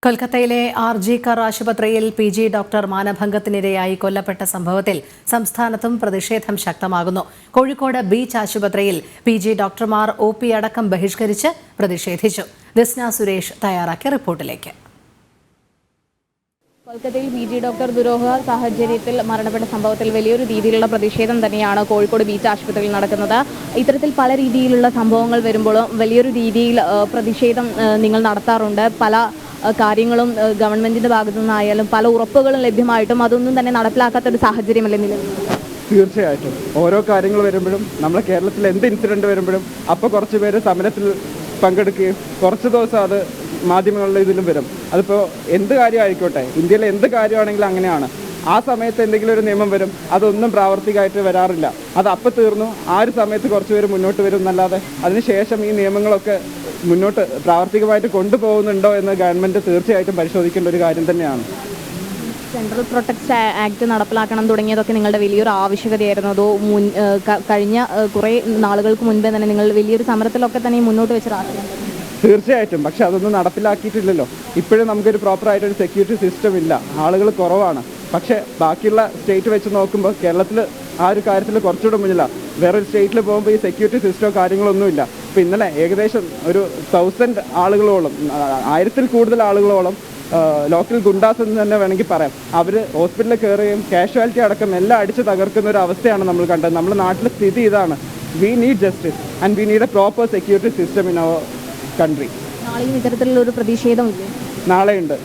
കൊൽക്കത്തയിലെ ആർ.ജി. കർ ആശുപത്രിയിൽ പി.ജി. ഡോക്ടർ മാനഭംഗത്തിനിരയായി കൊല്ലപ്പെട്ട സംഭവത്തിൽ സംസ്ഥാനത്തും പ്രതിഷേധം ശക്തമാകുന്നു. കോഴിക്കോട് ബീച്ച് ആശുപത്രിയിൽ പി.ജി. ഡോക്ടർമാർ ഒ.പി. അടക്കം ബഹിഷ്കരിച്ച് പ്രതിഷേധിച്ചു. ദിസ്ന സുരേഷ് തയ്യാറാക്കിയ റിപ്പോർട്ടിലേക്ക്. കൊൽക്കത്തയിൽ പി.ജി. ഡോക്ടർ ദുരൂഹ സാഹചര്യത്തിൽ മരണപ്പെട്ട സംഭവത്തിൽ വലിയൊരു രീതിയിലുള്ള പ്രതിഷേധം തന്നെയാണ് കോഴിക്കോട് ബീച്ച് ആശുപത്രിയിൽ നടക്കുന്നത്. ഇത്തരത്തിൽ പല രീതിയിലുള്ള സംഭവങ്ങൾ വരുമ്പോഴും വലിയൊരു രീതിയിൽ പ്രതിഷേധം നിങ്ങൾ നടത്താറുണ്ട്. പല കാര്യങ്ങളും ഗവൺമെന്റിന്റെ ഭാഗത്തു നിന്നായാലും പല ഉറപ്പുകളും ലഭ്യമായിട്ടും അതൊന്നും തന്നെ നടപ്പിലാക്കാത്തൊരു സാഹചര്യമല്ലേ നിലവിൽ? തീർച്ചയായിട്ടും ഓരോ കാര്യങ്ങൾ വരുമ്പോഴും നമ്മുടെ കേരളത്തിൽ എന്ത് ഇൻസിഡന്റ് വരുമ്പോഴും അപ്പോൾ കുറച്ച് പേര് സമരത്തിൽ പങ്കെടുക്കുകയും കുറച്ച് ദിവസം അത് മാധ്യമങ്ങളുടെ ഇതിലും വരും. അതിപ്പോൾ എന്ത് കാര്യമായിക്കോട്ടെ, ഇന്ത്യയിലെ എന്ത് കാര്യമാണെങ്കിലും അങ്ങനെയാണ്. ആ സമയത്ത് എന്തെങ്കിലും ഒരു നിയമം വരും, അതൊന്നും പ്രാവർത്തികമായിട്ട് വരാറില്ല. അത് അപ്പം തീർന്നു, ആ ഒരു സമയത്ത് കുറച്ച് പേര് മുന്നോട്ട് വരും എന്നല്ലാതെ അതിനുശേഷം ഈ നിയമങ്ങളൊക്കെ മുന്നോട്ട് പ്രാവർത്തികമായിട്ട് കൊണ്ടുപോകുന്നുണ്ടോ എന്ന് ഗവൺമെൻറ് തീർച്ചയായിട്ടും പരിശോധിക്കേണ്ട ഒരു കാര്യം തന്നെയാണ്. സെൻട്രൽ പ്രൊട്ടക്ട് ആക്ട് നടപ്പിലാക്കണം തുടങ്ങിയതൊക്കെ നിങ്ങളുടെ വലിയൊരു ആവശ്യകതയായിരുന്നു. അതോ കഴിഞ്ഞ കുറേ നാളുകൾക്ക് മുൻപേ തന്നെ നിങ്ങൾ വലിയൊരു സമരത്തിലൊക്കെ തന്നെ മുന്നോട്ട് വെച്ചൊരാശയം? തീർച്ചയായിട്ടും, പക്ഷെ അതൊന്നും നടപ്പിലാക്കിയിട്ടില്ലല്ലോ. ഇപ്പോഴും നമുക്കൊരു പ്രോപ്പറായിട്ടൊരു സെക്യൂരിറ്റി സിസ്റ്റം ഇല്ല, ആളുകൾ കുറവാണ്. പക്ഷേ ബാക്കിയുള്ള സ്റ്റേറ്റ് വെച്ച് നോക്കുമ്പോൾ കേരളത്തിൽ ആ ഒരു കാര്യത്തിൽ കുറച്ചുകൂടെ മുന്നിലാണ്. വേറൊരു സ്റ്റേറ്റിൽ പോകുമ്പോൾ ഈ സെക്യൂരിറ്റി സിസ്റ്റമോ കാര്യങ്ങളൊന്നുമില്ല. ഇപ്പോൾ ഇന്നലെ ഏകദേശം ഒരു 1000 ആളുകളോളം, 1000-ൽ കൂടുതൽ ആളുകളോളം ലോക്കൽ ഗുണ്ടാസ് എന്ന് തന്നെ വേണമെങ്കിൽ പറയാം, അവർ ഹോസ്പിറ്റലിൽ കയറുകയും കാഷ്വാലിറ്റി അടക്കം എല്ലാം അടിച്ച് തകർക്കുന്ന ഒരു അവസ്ഥയാണ് നമ്മൾ കണ്ടത്. നമ്മുടെ നാട്ടിലെ സ്ഥിതി ഇതാണ്. We need justice and we need a proper security system in our country. നാളെയും ഇത്തരത്തിലുള്ളൊരു പ്രതിഷേധമില്ലേ? നാളെയുണ്ട്.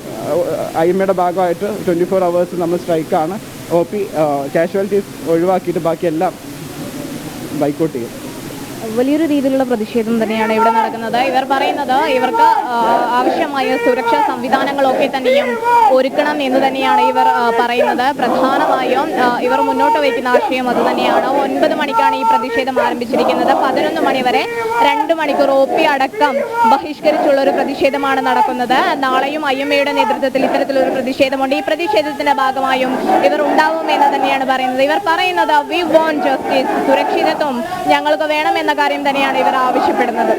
ഐഎംഎയുടെ ഭാഗമായിട്ട് 24 hours നമ്മൾ സ്ട്രൈക്കാണ്. OP കാഷ്വാലിറ്റീസ് ഒഴിവാക്കിയിട്ട് ബാക്കിയെല്ലാം ബൈക്കോട്ട് ചെയ്യും. വലിയൊരു രീതിയിലുള്ള പ്രതിഷേധം തന്നെയാണ് ഇവിടെ നടക്കുന്നത്. ഇവർ പറയുന്നത് ഇവർക്ക് ആവശ്യമായ സുരക്ഷാ സംവിധാനങ്ങളൊക്കെ തന്നെയും ഒരുക്കണം എന്ന് തന്നെയാണ് ഇവർ പറയുന്നത്. പ്രധാനമായും ഇവർ മുന്നോട്ട് വയ്ക്കുന്ന ആശയം അത് തന്നെയാണ്. 9 മണിക്കാണ് ഈ പ്രതിഷേധം ആരംഭിച്ചിരിക്കുന്നത്. 11 മണി വരെ 2 മണിക്കൂർ OP അടക്കം ബഹിഷ്കരിച്ചുള്ള ഒരു പ്രതിഷേധമാണ് നടക്കുന്നത്. നാളെയും IMAയുടെ നേതൃത്വത്തിൽ ഇത്തരത്തിലൊരു പ്രതിഷേധമുണ്ട്. ഈ പ്രതിഷേധത്തിന്റെ ഭാഗമായും ഇവർ ഉണ്ടാവുമെന്ന് തന്നെയാണ് പറയുന്നത്. ഇവർ പറയുന്നത് വി വോണ്ട് ജസ്റ്റിസ്, സുരക്ഷിതത്വം ഞങ്ങൾക്ക് വേണമെന്ന കാര്യം തന്നെയാണ് ഇവർ ആവശ്യപ്പെടുന്നത്.